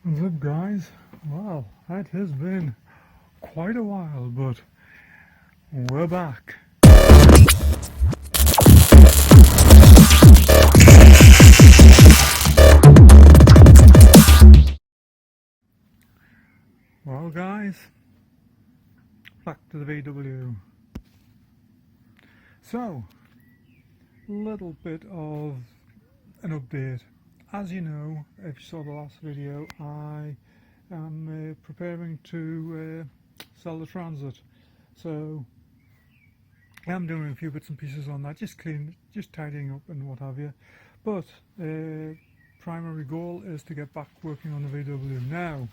What's up, guys? Well, it has been quite a while, but we're back. Well, guys, back to the VW. So, little bit of an update. As you know, if you saw the last video, I am preparing to sell the Transit. So I'm doing a few bits and pieces on that, just tidying up and what have you. But primary goal is to get back working on the VW now.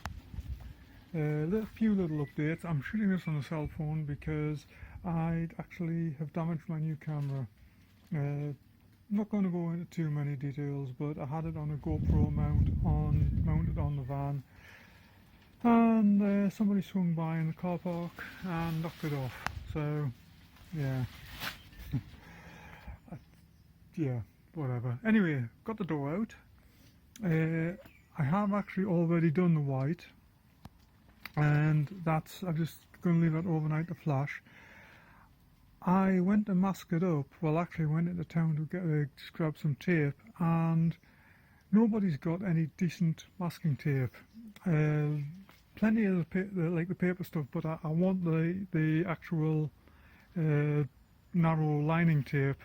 A few little updates. I'm shooting this on a cell phone because I actually have damaged my new camera. I'm not going to go into too many details, but I had it on a GoPro mounted on the van, and somebody swung by in the car park and knocked it off. So yeah, yeah, whatever. Anyway, got the door out. I have actually already done the white, and I'm just going to leave that overnight to flash. I went to mask it up. Well, actually went into town to grab some tape, and nobody's got any decent masking tape. Plenty of the paper stuff, but I want the actual narrow lining tape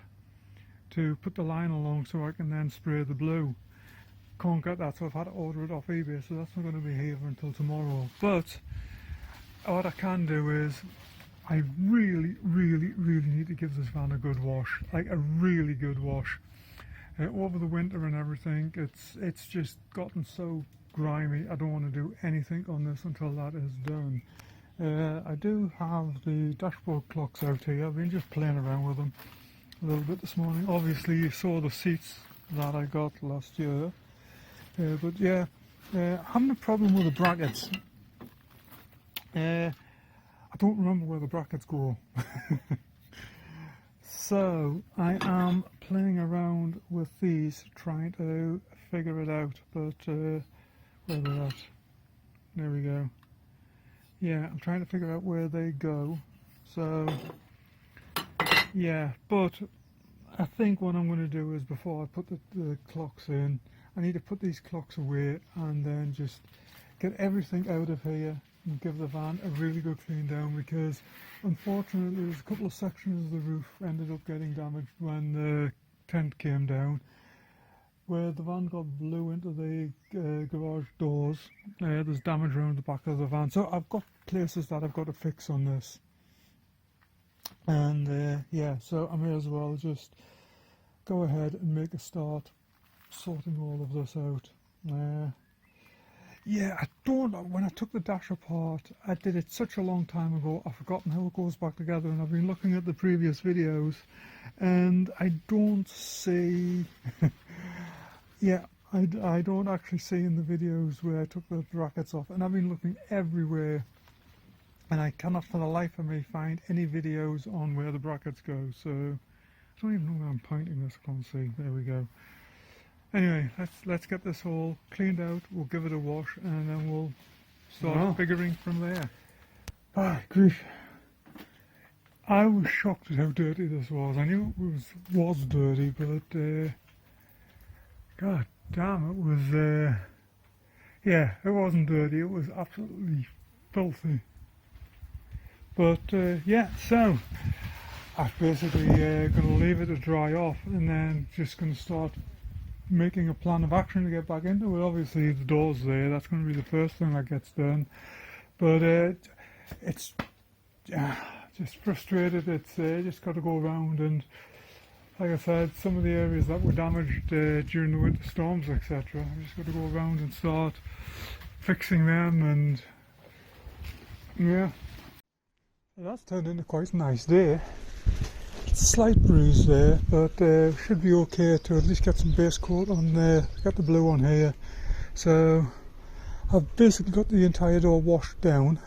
to put the line along so I can then spray the blue. Can't get that, so I've had to order it off eBay, so that's not going to be here until tomorrow. But what I can do is, I really need to give this van a good wash, like a really good wash. Over the winter and everything, it's just gotten so grimy. I don't want to do anything on this until that is done. I do have the dashboard clocks out here. I've been just playing around with them a little bit this morning. Obviously you saw the seats that I got last year, but yeah, having a problem with the brackets. I don't remember where the brackets go. So I am playing around with these, trying to figure it out, but where they're at. There we go. Yeah, I'm trying to figure out where they go. So yeah, but I think what I'm going to do is, before I put the clocks in, I need to put these clocks away and then just get everything out of here and give the van a really good clean down, because unfortunately there's a couple of sections of the roof ended up getting damaged when the tent came down, where the van got blew into the garage doors. There's damage around the back of the van, so I've got places that I've got to fix on this, and yeah, so I may as well just go ahead and make a start sorting all of this out. Yeah, when I took the dash apart, I did it such a long time ago, I've forgotten how it goes back together, and I've been looking at the previous videos, and I don't see, yeah, I don't actually see in the videos where I took the brackets off, and I've been looking everywhere, and I cannot for the life of me find any videos on where the brackets go, so I don't even know where I'm pointing this, I can't see, there we go. Anyway, let's get this all cleaned out, we'll give it a wash, and then we'll start figuring from there. Ah, grief. I was shocked at how dirty this was. I knew it was dirty, but god damn, it was, yeah, it wasn't dirty, it was absolutely filthy. But yeah, so I'm basically going to leave it to dry off, and then just going to start making a plan of action to get back into it. Obviously the door's there, that's going to be the first thing that gets done, but it's just frustrated. It's just got to go around, and like I said, some of the areas that were damaged during the winter storms, etc., I just got to go around and start fixing them, and yeah, that's turned into quite a nice day. Slight bruise there, but should be okay to at least get some base coat on there, get the blue on here. So I've basically got the entire door washed down.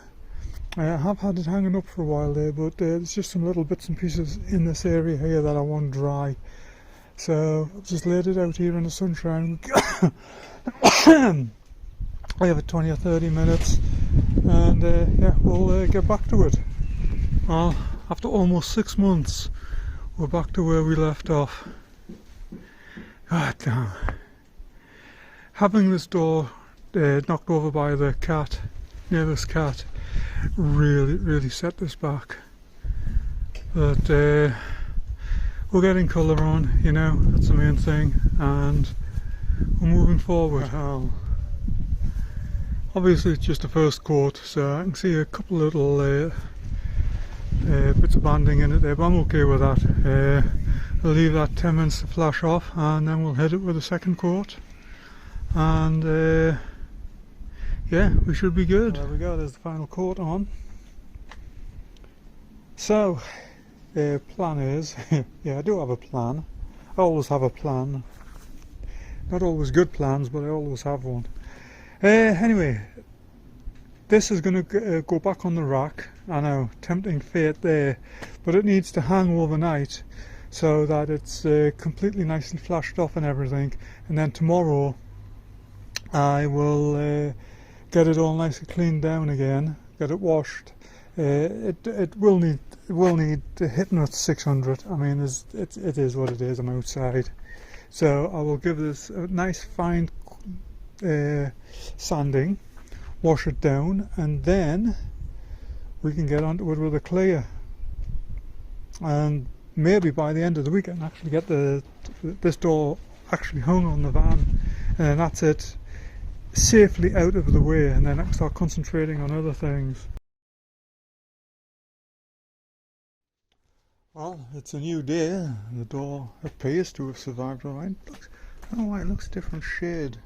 I have had it hanging up for a while there, but there's just some little bits and pieces in this area here that I want dry. So I've just laid it out here in the sunshine. I have it 20 or 30 minutes, and yeah, we'll get back to it. Well, after almost 6 months, we're back to where we left off. God damn. Having this door knocked over by the cat, neighbour's cat, really set this back. But we're getting colour on, you know, that's the main thing, and we're moving forward. Obviously it's just the first coat, so I can see a couple little bits of banding in it there, but I'm okay with that. I'll leave that 10 minutes to flash off, and then we'll hit it with a second coat, and yeah, we should be good. There we go, there's the final coat on. So, plan is, yeah, I do have a plan. I always have a plan. Not always good plans, but I always have one. Anyway, this is going to go back on the rack. I know, tempting fate there, but it needs to hang overnight so that it's completely nicely flashed off and everything, and then tomorrow I will get it all nicely cleaned down again, get it washed. It will need hitting at 600. I mean, it is what it is. I'm outside, so I will give this a nice fine sanding, wash it down, and then we can get onto it with a clear, and maybe by the end of the week I can actually get this door actually hung on the van, and that's it, safely out of the way, and then I can start concentrating on other things. Well, it's a new day. The door appears to have survived alright. I don't know why it looks a different shade.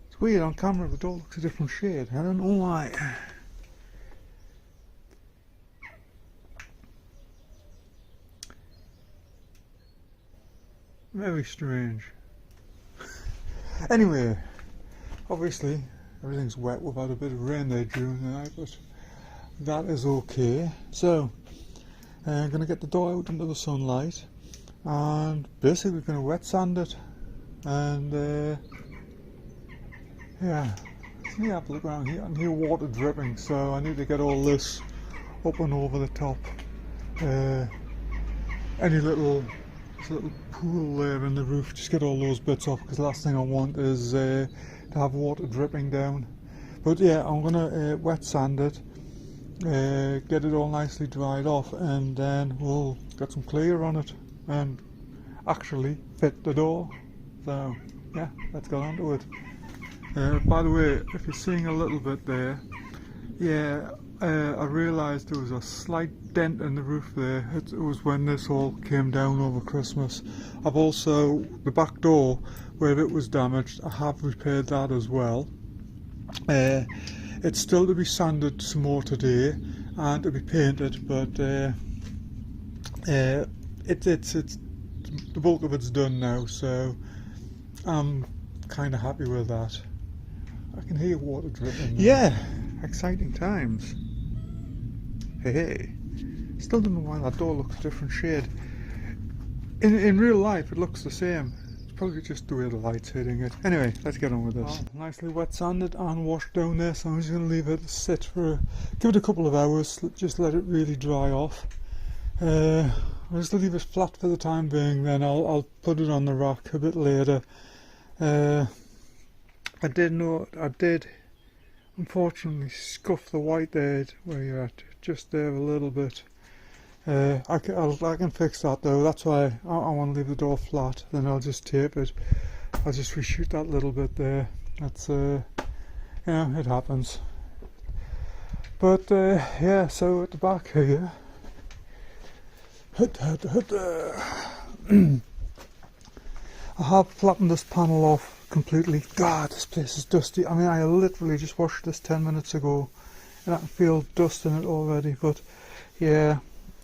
It's weird, on camera the door looks a different shade. I don't know why. Very strange. Anyway, obviously everything's wet. We've had a bit of rain there during the night, but that is okay. So I'm going to get the door out into the sunlight, and basically going to wet sand it, and yeah, let me have a look around here. I can hear water dripping, so I need to get all this up and over the top. Any little pool there in the roof, just get all those bits off, because the last thing I want is to have water dripping down. But yeah, I'm going to wet sand it, get it all nicely dried off, and then we'll get some clear on it and actually fit the door. So yeah, let's get on to it. By the way, if you're seeing a little bit there, yeah, I realised there was a slight dent in the roof there. It was when this all came down over Christmas. I've also, the back door where it was damaged, I have repaired that as well. It's still to be sanded some more today and to be painted, but it's the bulk of it's done now, so I'm kind of happy with that. I can hear water dripping now. Yeah, exciting times. Hey, still don't know why that door looks a different shade. In real life it looks the same. It's probably just the way the light's hitting it. Anyway, let's get on with this. Well, nicely wet sanded and washed down there, so I'm just going to leave it sit for, give it a couple of hours, just let it really dry off. I'll just leave it flat for the time being, then I'll put it on the rack a bit later. I did unfortunately scuff the white edge where you're at, just there a little bit. I can fix that though. That's why I want to leave the door flat, then I'll just tape it. I'll just reshoot that little bit there. That's yeah, it happens. But yeah, so at the back here, I have flattened this panel off completely. God, this place is dusty. I mean, I literally just washed this 10 minutes ago and I can feel dust in it already. But yeah,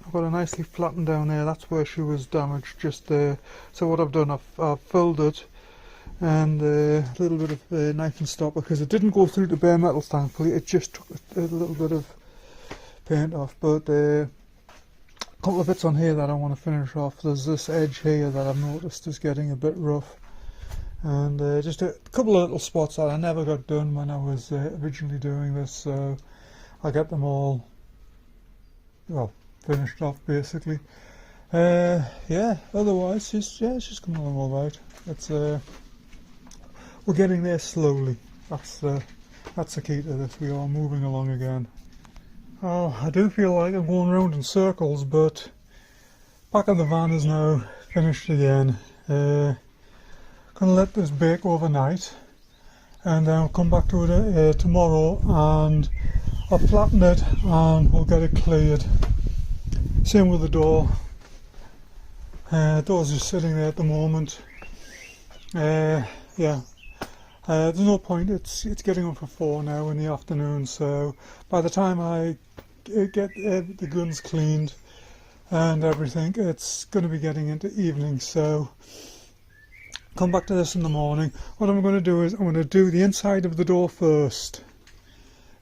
I've got it nicely flattened down there. That's where she was damaged, just there. So what I've done, I've filled it, and a little bit of knife and stopper, because it didn't go through to bare metal, thankfully. It just took a little bit of paint off. But a couple of bits on here that I want to finish off. There's this edge here that I've noticed is getting a bit rough, and just a couple of little spots that I never got done when I was originally doing this, so I'll get them all, well, finished off basically. Yeah, otherwise it's just coming along all right. It's we're getting there slowly. That's the key to this. We are moving along again. Oh, I do feel like I'm going around in circles, but back of the van is now finished again. Gonna let this bake overnight, and then I'll come back to it tomorrow, and I'll flatten it and we'll get it cleared. Same with the door. Door's just sitting there at the moment. Yeah, there's no point. It's getting on for 4 now in the afternoon, so by the time I get the guns cleaned and everything, it's going to be getting into evening. So come back to this in the morning. What I'm going to do is I'm going to do the inside of the door first,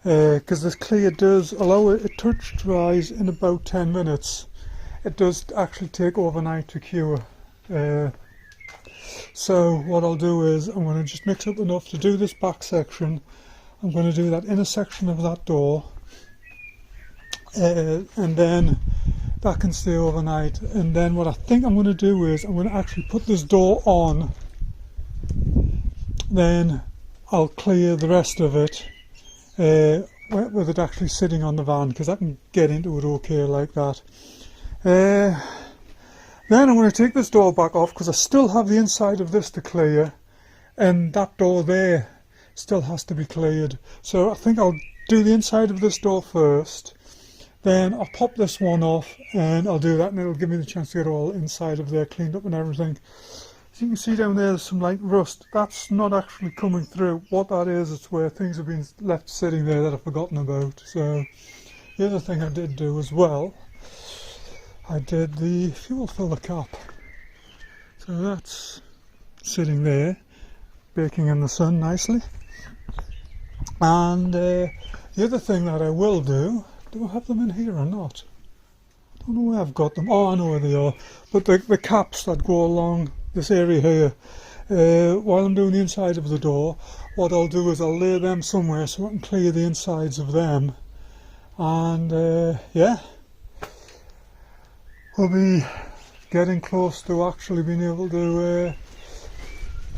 because this clear does allow it touch dries in about 10 minutes. It does actually take overnight to cure. So what I'll do is I'm going to just mix up enough to do this back section. I'm going to do that inner section of that door, and then that can stay overnight. And then what I think I'm going to do is I'm going to actually put this door on, then I'll clear the rest of it with it actually sitting on the van, because I can get into it okay like that. Then I'm going to take this door back off, because I still have the inside of this to clear, and that door there still has to be cleared. So I think I'll do the inside of this door first, then I'll pop this one off and I'll do that, and it'll give me the chance to get all inside of there cleaned up and everything. As you can see down there, there's some like rust. That's not actually coming through. What that is, it's where things have been left sitting there that I've forgotten about. So the other thing I did do as well, I did the fuel filler cap. So that's sitting there, baking in the sun nicely. And the other thing that I will do I have them in here or not? I don't know where I've got them. Oh, I know where they are. But the caps that go along this area here, while I'm doing the inside of the door, what I'll do is I'll lay them somewhere so I can clear the insides of them. And yeah, we'll be getting close to actually being able to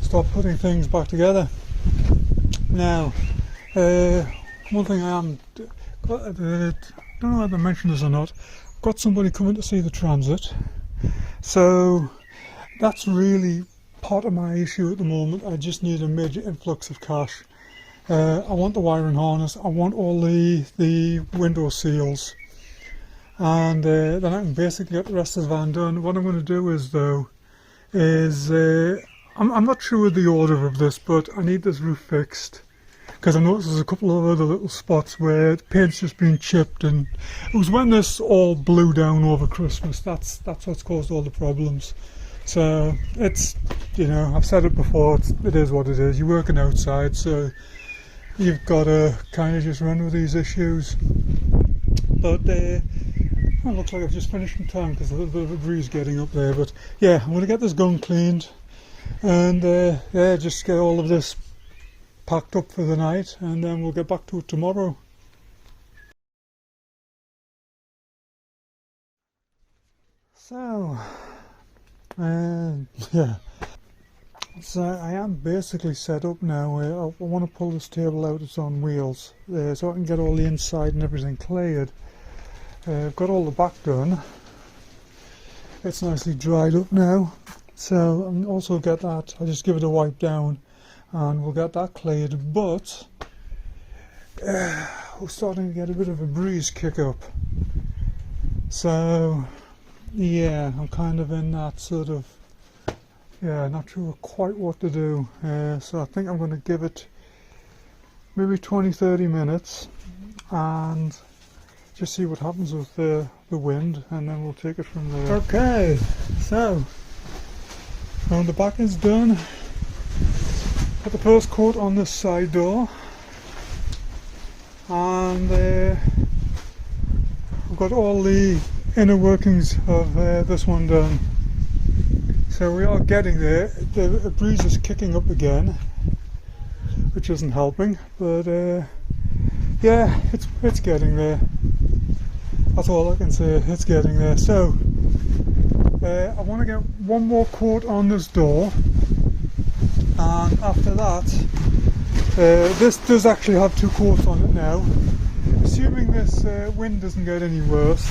start putting things back together. Now, one thing I don't know whether I mentioned this or not, I've got somebody coming to see the transit, so that's really part of my issue at the moment. I just need a major influx of cash. I want the wiring harness, I want all the window seals, and then I can basically get the rest of the van done. What I'm going to do is though, I'm not sure of the order of this, but I need this roof fixed, because I noticed there's a couple of other little spots where the paint's just been chipped, and it was when this all blew down over Christmas, that's what's caused all the problems. So it's, you know, I've said it before, it is what it is. You're working outside, so you've got to kind of just run with these issues. But it looks like I've just finished in time, because a little bit of a breeze getting up there. But yeah, I'm going to get this gun cleaned, and yeah, just get all of this packed up for the night, and then we'll get back to it tomorrow. So yeah, so I am basically set up now. I want to pull this table out, it's on wheels, so I can get all the inside and everything cleared. I've got all the back done, it's nicely dried up now, so I'll also get that, I'll just give it a wipe down and we'll get that cleared. But we're starting to get a bit of a breeze kick up, so yeah, I'm kind of in that sort of, yeah, not sure quite what to do. So I think I'm going to give it maybe 20-30 minutes and just see what happens with the wind, and then we'll take it from there. Okay, so the back is done. Put the first coat on this side door, and I've got all the inner workings of this one done. So we are getting there. The breeze is kicking up again, which isn't helping, but yeah, it's getting there. That's all I can say, it's getting there. So I want to get one more coat on this door, and after that, this does actually have 2 coats on it now. Assuming this wind doesn't get any worse.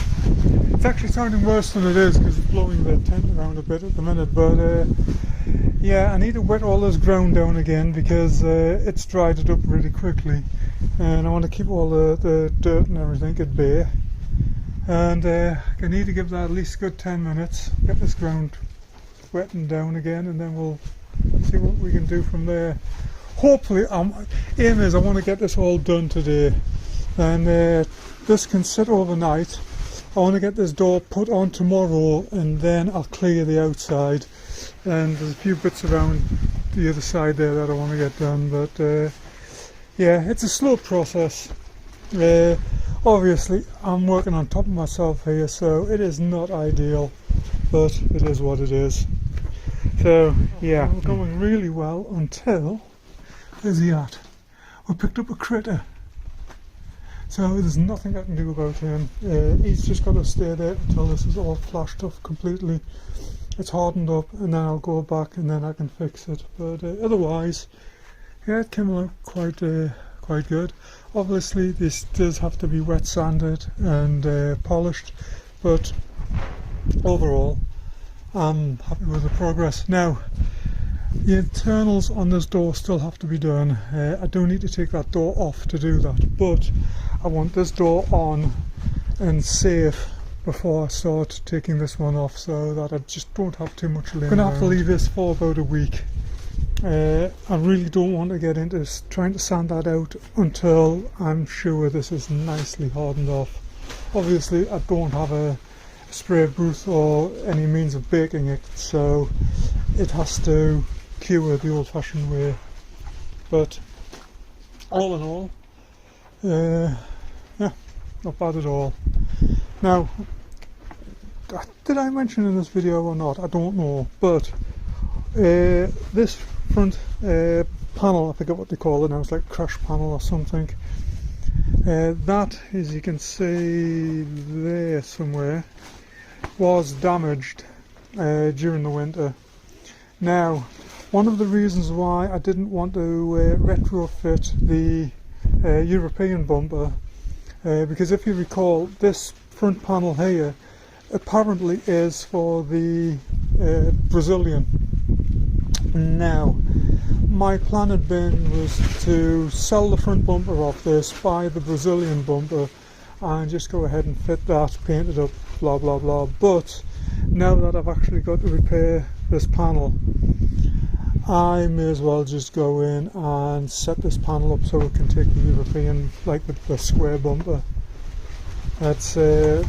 It's actually sounding worse than it is because it's blowing the tent around a bit at the minute, but yeah, I need to wet all this ground down again because it's dried it up really quickly, and I want to keep all the dirt and everything at bay, and I need to give that at least a good 10 minutes, get this ground wetting down again, and then we'll see what we can do from there. Hopefully, aim is I want to get this all done today, and this can sit overnight. I want to get this door put on tomorrow, and then I'll clear the outside, and there's a few bits around the other side there that I want to get done, but yeah, it's a slow process. Obviously I'm working on top of myself here, so it is not ideal, but it is what it is. So yeah, we're going really well until, where's he at? We picked up a critter. So there's nothing I can do about him. He's just got to stay there until this is all flashed off completely. It's hardened up, and then I'll go back and then I can fix it. But otherwise, yeah, it came out quite good. Obviously this does have to be wet sanded and polished, but overall I'm happy with the progress. Now the internals on this door still have to be done. I do need to take that door off to do that, but I want this door on and safe before I start taking this one off, so that I just don't have too much laying around. I'm going to have to leave this for about a week. I really don't want to get into trying to sand that out until I'm sure this is nicely hardened off. Obviously I don't have a spray booth or any means of baking it, so it has to cure the old-fashioned way. But all in all, yeah, not bad at all. Now, did I mention in this video or not? I don't know, but this front panel, I forget what they call it now, it's like crash panel or something. That, as you can see there somewhere, was damaged during the winter. Now, one of the reasons why I didn't want to retrofit the European bumper, because if you recall, this front panel here apparently is for the Brazilian. Now, my plan had been was to sell the front bumper off this, buy the Brazilian bumper, and just go ahead and fit that, paint it up, blah blah blah. But now that I've actually got to repair this panel, I may as well just go in and set this panel up so it can take the European, like the square bumper. That's at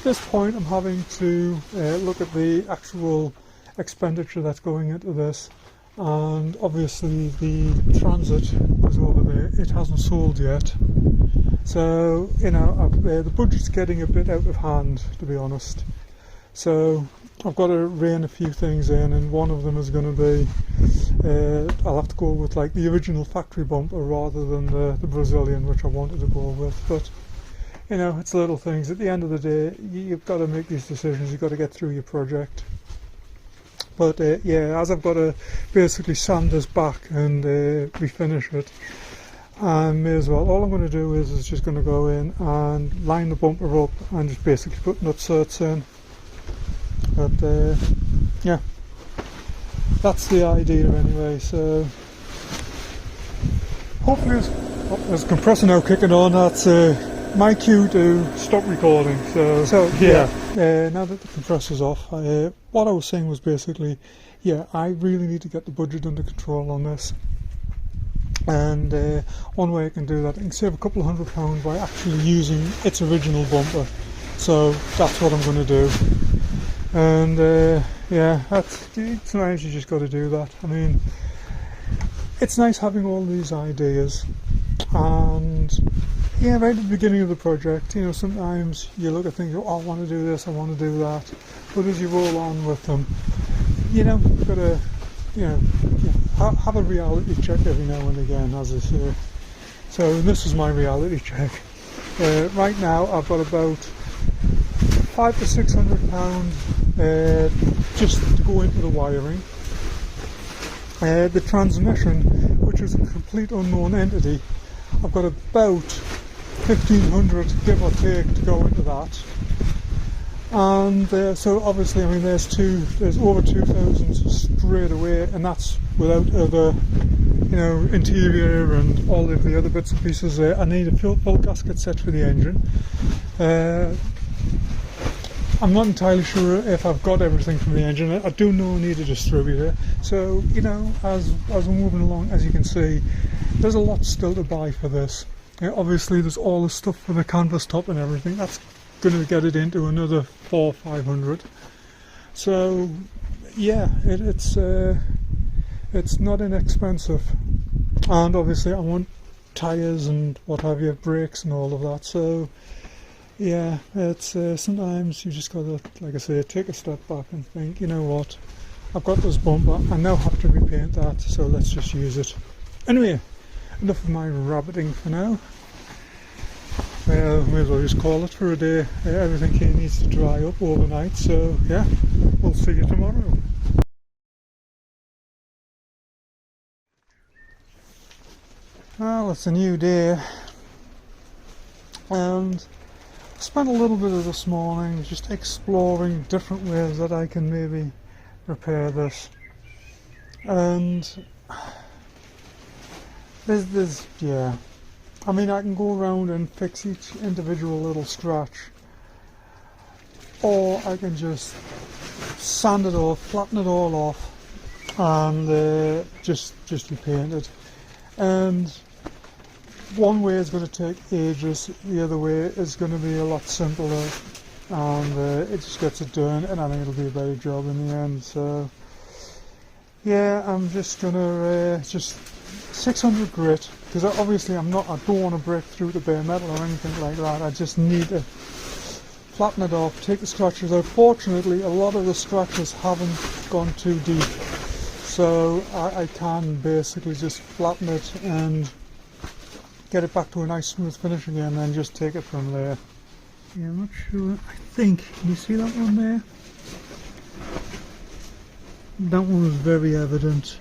this point I'm having to look at the actual expenditure that's going into this, and obviously the Transit is over there, it hasn't sold yet, so you know the budget's getting a bit out of hand, to be honest. So I've got to rein a few things in, and one of them is going to be I'll have to go with like the original factory bumper rather than the Brazilian, which I wanted to go with. But you know, it's little things. At the end of the day, you've got to make these decisions, you've got to get through your project. But yeah, as I've got to basically sand this back and refinish it, I may as well, all I'm going to do is just going to go in and line the bumper up and just basically put nut certs in. But yeah, that's the idea anyway. So hopefully there's a compressor now kicking on. That's my cue to stop recording. So yeah, now that the compressor's off, what I was saying was basically, yeah, I really need to get the budget under control on this. And one way I can do that, I can save a couple of £100 by actually using its original bumper. So that's what I'm going to do. And yeah, it's nice, you just got to do that. I mean, it's nice having all these ideas, and yeah, right at the beginning of the project, you know, sometimes you look at things, oh, I want to do this, I want to do that, but as you roll on with them, you know, you've got to, you know, have a reality check every now and again, as I say. So this is my reality check. Right now I've got about £500 to £600 just to go into the wiring. The transmission, which is a complete unknown entity, I've got about 1,500 give or take to go into that. And so obviously, I mean, there's over 2,000 straight away, and that's without other, you know, interior and all of the other bits and pieces there. I need a full gasket set for the engine. I'm not entirely sure if I've got everything from the engine. I do know I need a distributor. So, you know, as we're moving along, as you can see, there's a lot still to buy for this. Obviously, there's all the stuff for the canvas top and everything. That's going to get it into another 400 or 500. So, yeah, it's not inexpensive. And obviously, I want tyres and what have you, brakes and all of that. So, yeah, it's sometimes you just got to, like I say, take a step back and think, you know what, I've got this bumper, I now have to repaint that, so let's just use it. Anyway, enough of my rabbiting for now. May as well just call it for a day. Everything here needs to dry up overnight, so yeah, we'll see you tomorrow. Well, it's a new day, and I spent a little bit of this morning just exploring different ways that I can maybe repair this. And yeah, I mean, I can go around and fix each individual little scratch, or I can just sand it off, flatten it all off, and just repaint it. And one way is going to take ages, the other way is going to be a lot simpler, and it just gets it done, and I think it'll be a better job in the end. So yeah, I'm just gonna just 600 grit, because obviously I don't want to break through the bare metal or anything like that. I just need to flatten it off, take the scratches out. Fortunately, a lot of the scratches haven't gone too deep, so I can basically just flatten it and get it back to a nice smooth finish again, and then just take it from there. Yeah, I'm not sure. I think, can you see that one there? That one was very evident.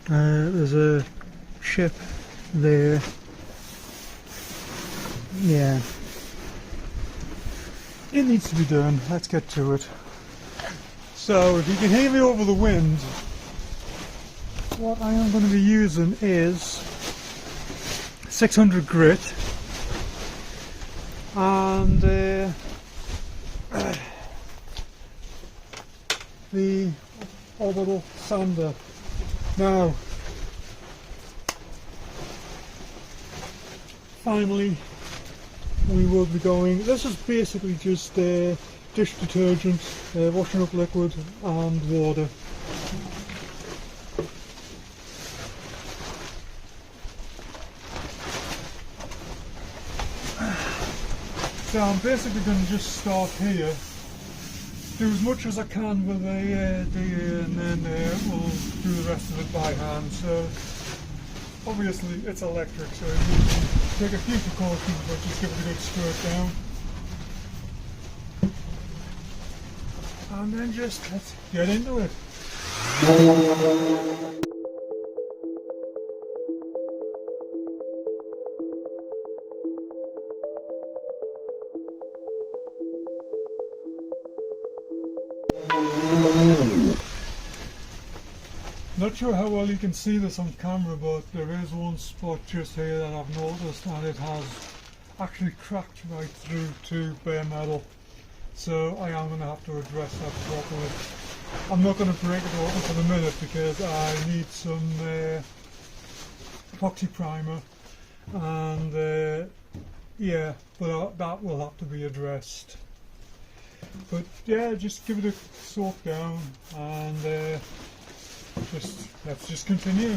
There's a chip there. Yeah. It needs to be done. Let's get to it. So, if you can hear me over the wind, what I am going to be using is 600 grit and the orbital sander. Now, finally, we will be going. This is basically just dish detergent, washing up liquid, and water. So I'm basically going to just start here, do as much as I can with the and then we'll do the rest of it by hand. So obviously it's electric, so you can take a few precautions, but just give it a good squirt down. And then just let's get into it. Not sure how well you can see this on camera, but there is one spot just here that I've noticed, and it has actually cracked right through to bare metal. So I am going to have to address that properly. I'm not going to break it open for the minute because I need some epoxy primer, and yeah, but that will have to be addressed. But yeah, just give it a soak down, and let's just continue.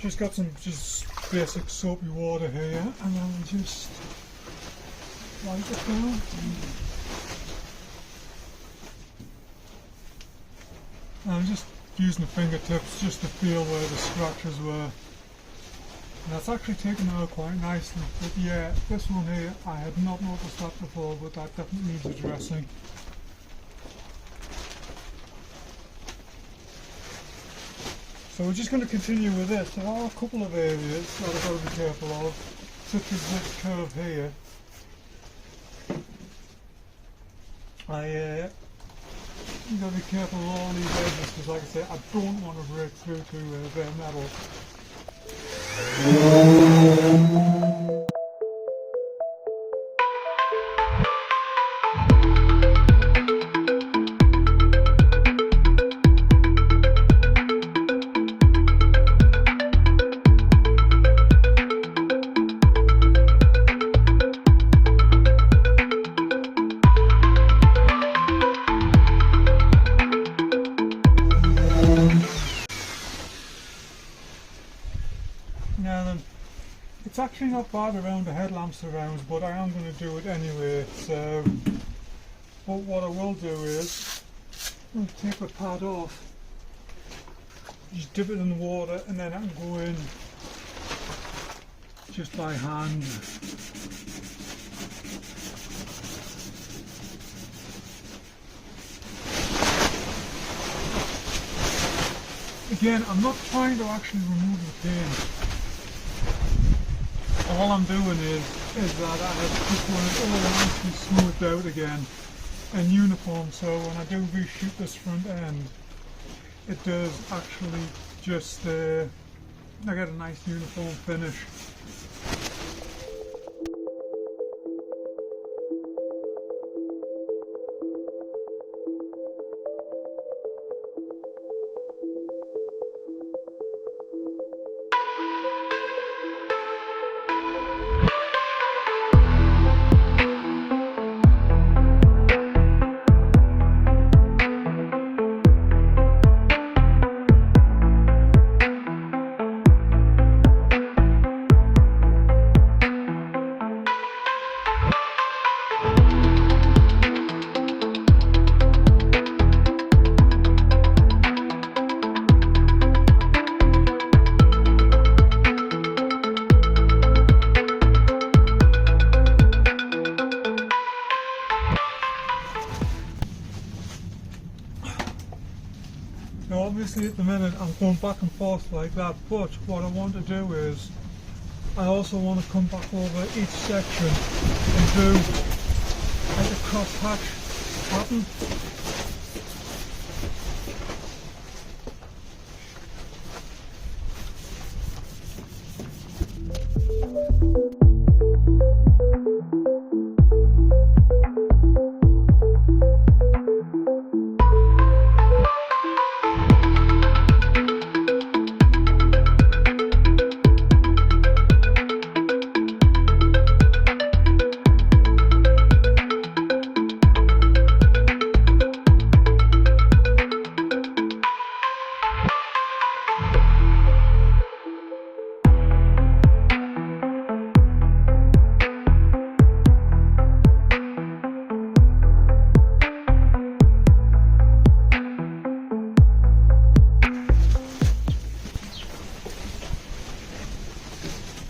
Just got some just basic soapy water here, and then we just wipe it down. And I'm just using the fingertips just to feel where the scratches were. And that's actually taken out quite nicely. But yeah, this one here, I had not noticed that before, but that definitely needs addressing. So we're just going to continue with this. There are a couple of areas that I've got to be careful of, such as this curve here. You've got to be careful of all these edges, because like I say, I don't want to break through to bare metal. Now then, it's actually not bad around the headlamp surrounds, but I am going to do it anyway. So, but what I will do is, I'm going to take the pad off, just dip it in the water, and then I can go in just by hand. Again, I'm not trying to actually remove the paint. All I'm doing is that I have just want it all nicely smoothed out again and uniform, so when I do reshoot this front end, it does actually just, I get a nice uniform finish. Now obviously at the minute I'm going back and forth like that, but what I want to do is I also want to come back over each section and do like a cross hatch pattern.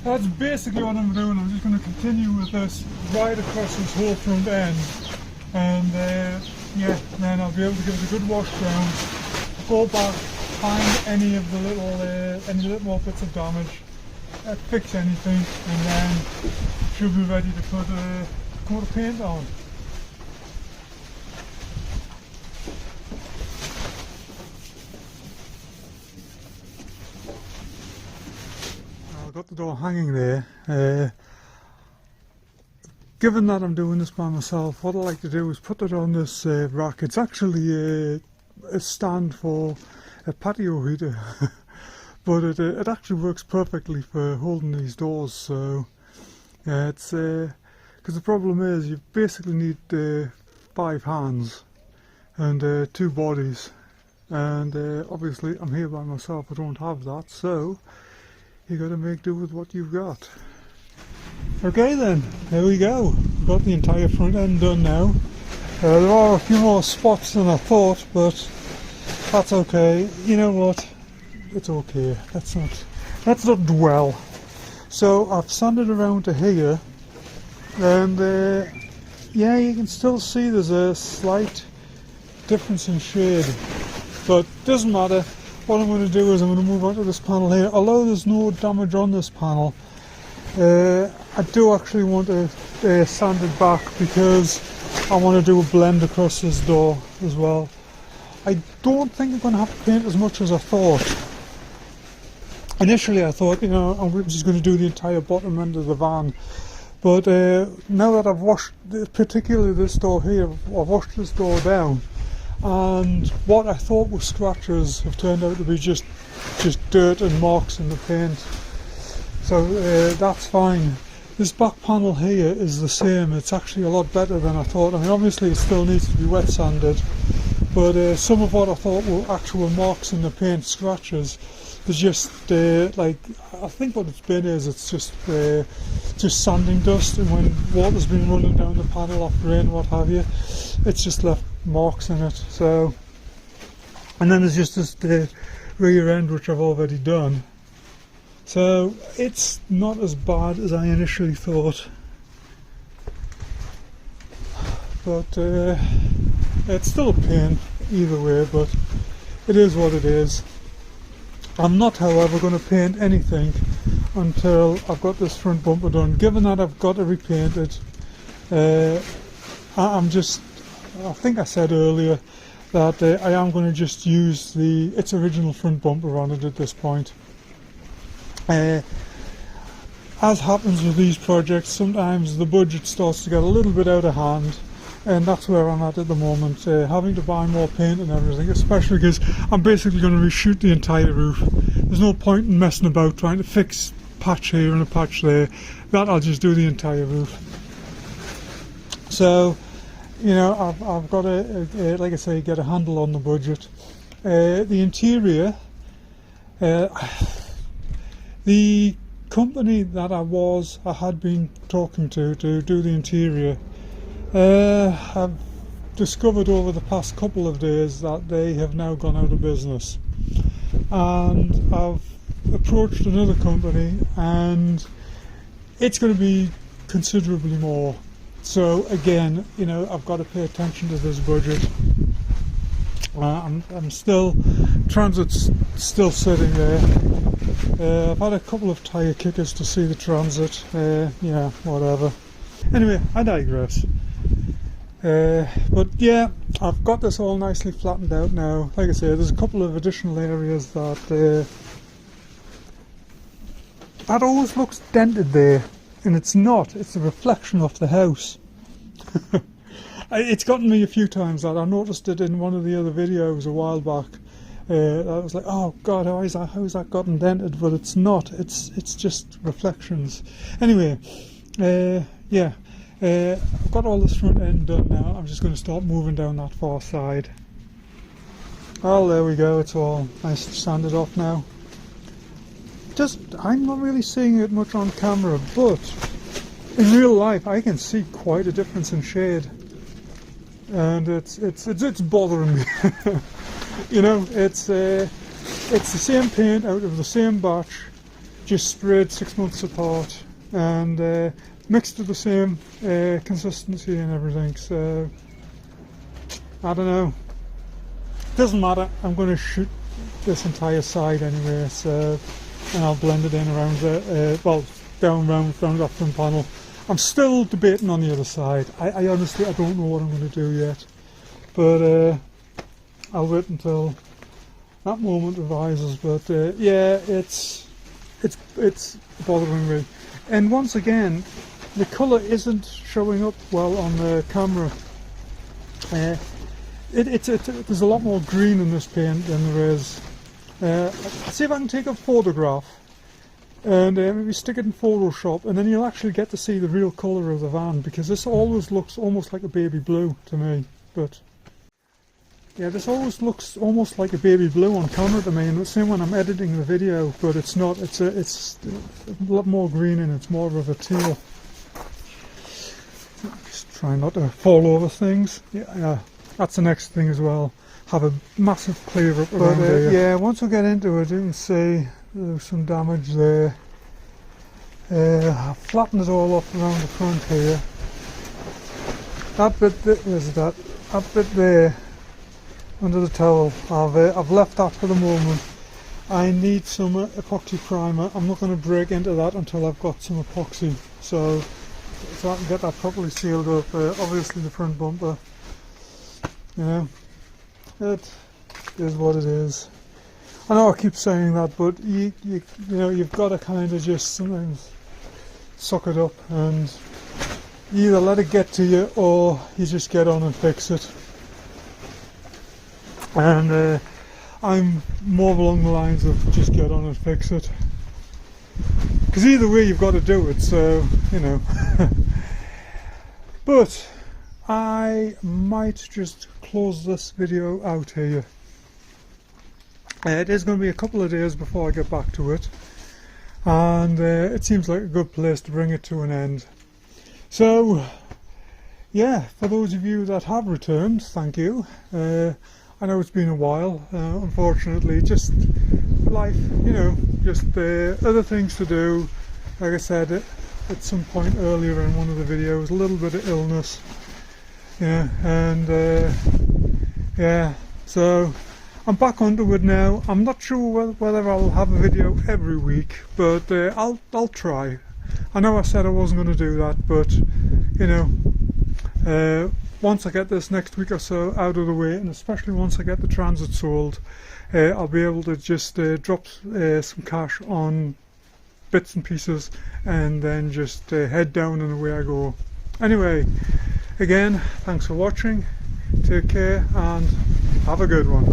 That's basically what I'm doing. I'm just going to continue with this right across this whole front end, and yeah, then I'll be able to give it a good wash down, go back, find any of the little bits of damage, fix anything, and then should be ready to put a coat of paint on. I've got the door hanging there. Given that I'm doing this by myself, what I like to do is put it on this rack. It's actually a stand for a patio heater, but it actually works perfectly for holding these doors. So yeah, it's because the problem is you basically need 5 hands and 2 bodies, and obviously I'm here by myself. I don't have that, so you got to make do with what you've got. Okay then, there we go. We've got the entire front end done now. There are a few more spots than I thought, but that's okay. You know what? It's okay. Let's not dwell. So I've sanded around to here, and yeah, you can still see there's a slight difference in shade, but doesn't matter. What I'm going to do is I'm going to move on to this panel here. Although there's no damage on this panel, I do actually want to sand it back because I want to do a blend across this door as well. I don't think I'm going to have to paint as much as I thought. Initially I thought, you know, I'm just going to do the entire bottom end of the van. But now that I've washed, particularly this door here, I've washed this door down, and what I thought were scratches have turned out to be just dirt and marks in the paint. So that's fine. This back panel here is the same. It's actually a lot better than I thought. I mean, obviously it still needs to be wet sanded, but some of what I thought were actual marks in the paint, scratches, there's just like, I think what it's been is it's just sanding dust, and when water's been running down the panel off rain, what have you, it's just left marks in it. So, and then there's just this rear end which I've already done. So it's not as bad as I initially thought, but it's still a pain either way, but it is what it is. I'm not, however, going to paint anything until I've got this front bumper done. Given that I've got to repaint it, I think I said earlier that I am going to just use its original front bumper on it at this point. As happens with these projects, sometimes the budget starts to get a little bit out of hand, and that's where I'm at the moment, having to buy more paint and everything, especially because I'm basically going to reshoot the entire roof. There's no point in messing about trying to fix a patch here and a patch there. That I'll just do the entire roof. So, you know, I've got to, like I say, get a handle on the budget. The interior, the company that I had been talking to do the interior, I've discovered over the past couple of days that they have now gone out of business, and I've approached another company, and it's going to be considerably more. So again, you know, I've got to pay attention to this budget. I'm still, transit's still sitting there. I've had a couple of tyre kickers to see the transit. Yeah, whatever. Anyway, I digress. But yeah, I've got this all nicely flattened out now. Like I say, there's a couple of additional areas that always looks dented there, and it's not. It's a reflection of the house. It's gotten me a few times that I noticed it in one of the other videos a while back. I was like, oh god, how is that gotten dented? But it's not. It's just reflections. Anyway, yeah. I've got all this front end done now. I'm just going to start moving down that far side. Well, there we go. It's all nice and sanded off now. I'm not really seeing it much on camera, but in real life I can see quite a difference in shade, and it's bothering me. You know, it's the same paint out of the same batch, just sprayed 6 months apart, and mixed to the same consistency and everything. So I don't know, doesn't matter. I'm going to shoot this entire side anyway, so, and I'll blend it in around the down round that front panel. I'm still debating on the other side. I honestly, I don't know what I'm going to do yet, but I'll wait until that moment arises. But yeah, it's bothering me, and once again, the colour isn't showing up well on the camera. There's a lot more green in this paint than there is. Let's see if I can take a photograph and maybe stick it in Photoshop, and then you'll actually get to see the real colour of the van, because this always looks almost like a baby blue to me. But Yeah, this always looks almost like a baby blue on camera to me, and it's the same when I'm editing the video, but it's not. It's a lot more green and it's more of a teal. Just try not to fall over things. Yeah, that's the next thing as well. Have a massive clear up around here. Yeah, once we get into it, you can see there's some damage there. I've flattened it all up around the front here. That bit there under the towel, I've left that for the moment. I need some epoxy primer. I'm not going to break into that until I've got some epoxy, so I can get that properly sealed up. Obviously the front bumper, you know, it is what it is. I know I keep saying that, but you know, you've got to kind of just sometimes suck it up and you either let it get to you or you just get on and fix it. And I'm more along the lines of just get on and fix it, because either way you've got to do it, so you know. But I might just close this video out here. It is going to be a couple of days before I get back to it, and it seems like a good place to bring it to an end. So yeah, for those of you that have returned, thank you. I know it's been a while, unfortunately, just life, you know, just other things to do. Like I said at some point earlier in one of the videos, a little bit of illness, yeah, and yeah, so I'm back onto it now. I'm not sure whether I'll have a video every week, but I'll try. I know I said I wasn't going to do that, but you know, once I get this next week or so out of the way, and especially once I get the Transit sold, I'll be able to just drop some cash on bits and pieces and then just head down and away I go. Anyway, again, thanks for watching, take care and have a good one.